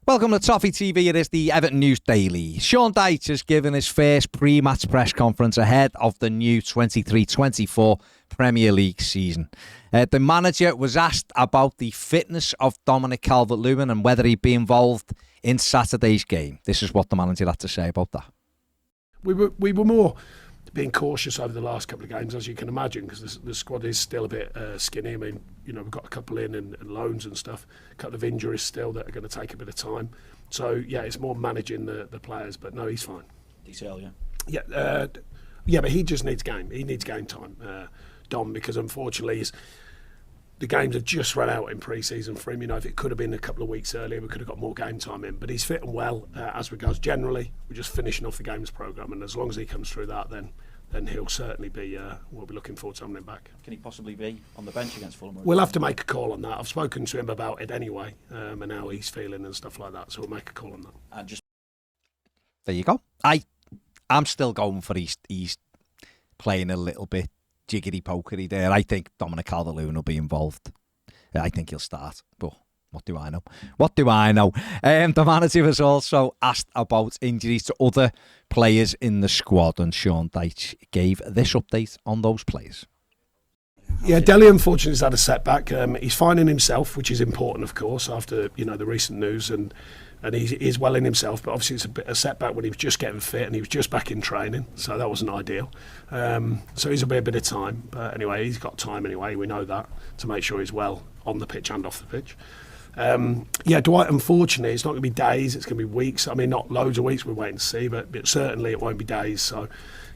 Welcome to Toffee TV. It is the Everton News Daily. Sean Dyche has given his first pre-match press conference ahead of the new 23-24 Premier League season. The manager was asked about the fitness of Dominic Calvert-Lewin and whether he'd be involved in Saturday's game. This is what the manager had to say about that. We were more being cautious over the last couple of games, as you can imagine, because the squad is still a bit skinny. I mean, we've got a couple in and loans and stuff, a couple of injuries still that are going to take a bit of time. So, yeah, it's more managing the players, but no, he's fine. DCL, yeah? Yeah, but he just needs game. He needs game time, Dom, because unfortunately the games have just run out in pre-season for him. If it could have been a couple of weeks earlier, we could have got more game time in. But he's fit and well as regards generally. We're just finishing off the games programme, and as long as he comes through that, then he'll certainly be, we'll be looking forward to having him back. Can he possibly be on the bench against Fulham? We'll have to make a call on that. I've spoken to him about it anyway, and how he's feeling and stuff like that, so we'll make a call on that. And There you go. I'm still going for he's playing a little bit jiggity-pokery there. I think Dominic Calvert-Lewin will be involved. I think he'll start, but what do I know? The manager was also asked about injuries to other players in the squad, and Sean Dyche gave this update on those players. Yeah, Dele unfortunately has had a setback. He's finding himself, which is important, of course, after the recent news, and he's well in himself. But obviously, it's a bit of a setback when he was just getting fit and he was just back in training, so that wasn't ideal. So he's a bit of time, but anyway, he's got time anyway. We know that, to make sure he's well on the pitch and off the pitch. Dwight, unfortunately, it's not going to be days, it's going to be weeks. I mean, not loads of weeks, we're waiting to see, but certainly it won't be days. So,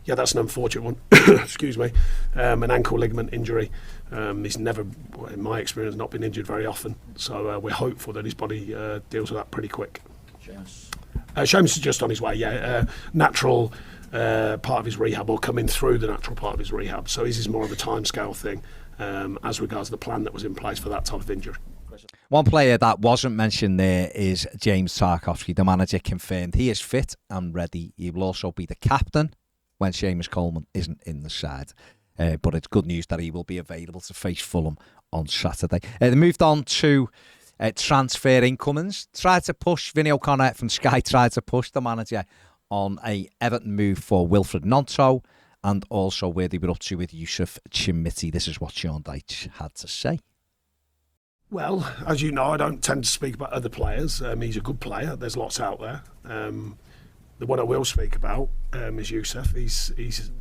yeah, that's an unfortunate one. Excuse me. An ankle ligament injury. He's never, in my experience, not been injured very often. So we're hopeful that his body deals with that pretty quick. Seamus is just on his way, natural part of his rehab, or coming through the natural part of his rehab. So this is more of a timescale thing as regards the plan that was in place for that type of injury. One player that wasn't mentioned there is James Tarkowski. The manager confirmed he is fit and ready. He will also be the captain when Seamus Coleman isn't in the side. But it's good news that he will be available to face Fulham on Saturday. They moved on to transfer incomings. Tried to push, Vinny O'Connor from Sky tried to push the manager on a Everton move for Wilfred Gnonto, and also where they were up to with Yusuf Chimiti. This is what Sean Dyche had to say. Well, as you know, I don't tend to speak about other players. He's a good player. There's lots out there. The one I will speak about is Yusuf. He's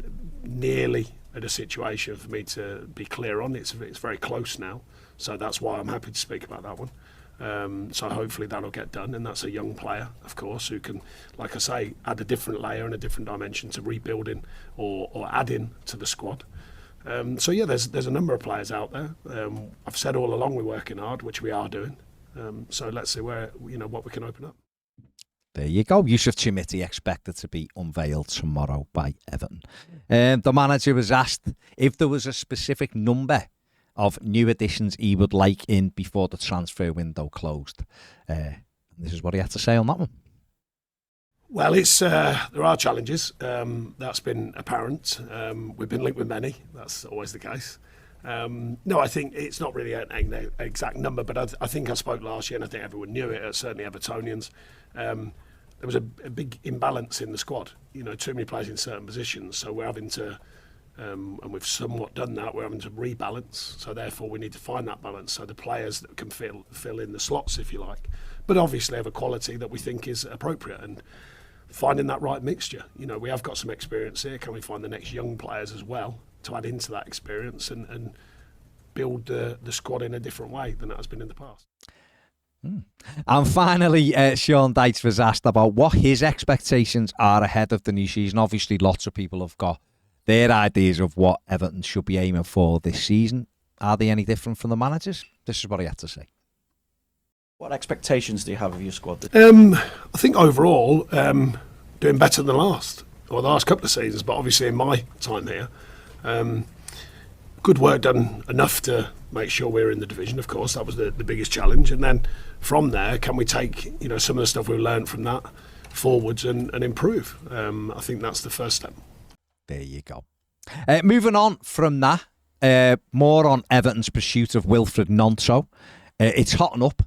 nearly at a situation for me to be clear on. It's very close now, so that's why I'm happy to speak about that one. So hopefully that'll get done, and that's a young player, of course, who can, like I say, add a different layer and a different dimension to rebuilding or adding to the squad. So yeah, there's a number of players out there. I've said all along we're working hard, which we are doing. So let's see what we can open up. There you go. Yusuf Chimiti expected to be unveiled tomorrow by Everton. The manager was asked if there was a specific number of new additions he would like in before the transfer window closed. This is what he had to say on that one. Well, there are challenges. That's been apparent. We've been linked with many. That's always the case. No, I think it's not really an exact number, but I think I spoke last year, and I think everyone knew it, certainly Evertonians. There was a big imbalance in the squad. Too many players in certain positions, so we're having to, and we've somewhat done that, we're having to rebalance. So therefore we need to find that balance, so the players that can fill in the slots, if you like, but obviously have a quality that we think is appropriate, and finding that right mixture. We have got some experience here. Can we find the next young players as well to add into that experience and build the squad in a different way than it has been in the past? And finally, Sean Dyche was asked about what his expectations are ahead of the new season. Obviously, lots of people have got their ideas of what Everton should be aiming for this season. Are they any different from the managers? This is what he had to say. What expectations do you have of your squad? I think overall, doing better than the last couple of seasons, but obviously in my time here, good work done enough to make sure we're in the division. Of course, that was the biggest challenge, and then from there, can we take some of the stuff we've learned from that forwards and improve? I think that's the first step. There you go. Moving on from that, more on Everton's pursuit of Wilfred Gnonto. It's hotting up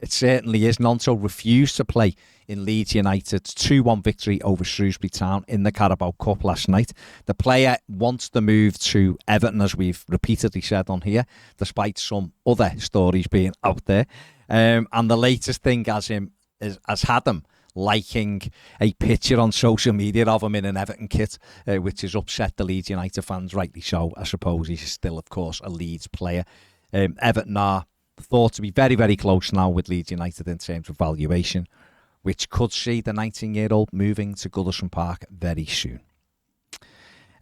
It certainly is. Gnonto refused to play in Leeds United's 2-1 victory over Shrewsbury Town in the Carabao Cup last night. The player wants to move to Everton, as we've repeatedly said on here, despite some other stories being out there. And the latest thing has had him liking a picture on social media of him in an Everton kit, which has upset the Leeds United fans, rightly so. I suppose he's still, of course, a Leeds player. Everton are thought to be very, very close now with Leeds United in terms of valuation, which could see the 19-year-old moving to Goodison Park very soon.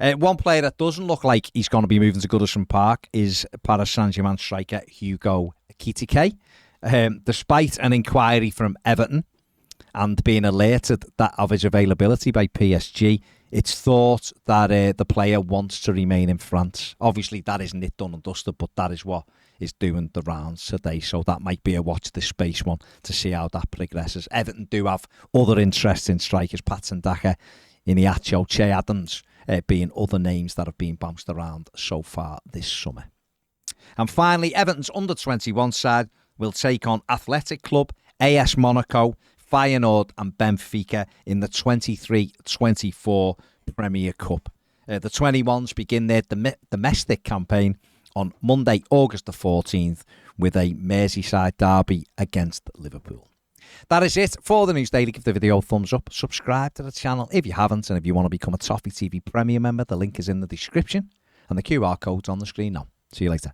One player that doesn't look like he's going to be moving to Goodison Park is Paris Saint-Germain striker Hugo Ekitike. Despite an inquiry from Everton and being alerted of his availability by PSG, it's thought that the player wants to remain in France. Obviously, that isn't it done and dusted, but that is what is doing the rounds today. So that might be a watch this space one to see how that progresses. Everton do have other interesting strikers, Patson Daka, Iniacho, Che Adams, being other names that have been bounced around so far this summer. And finally, Everton's under-21 side will take on Athletic Club, AS Monaco, Feyenoord and Benfica in the 23-24 Premier Cup. The 21s begin their domestic campaign on Monday, August the 14th, with a Merseyside derby against Liverpool. That is it for the News Daily. Give the video a thumbs up. Subscribe to the channel if you haven't. And if you want to become a Toffee TV Premier member, the link is in the description. And the QR code's on the screen now. See you later.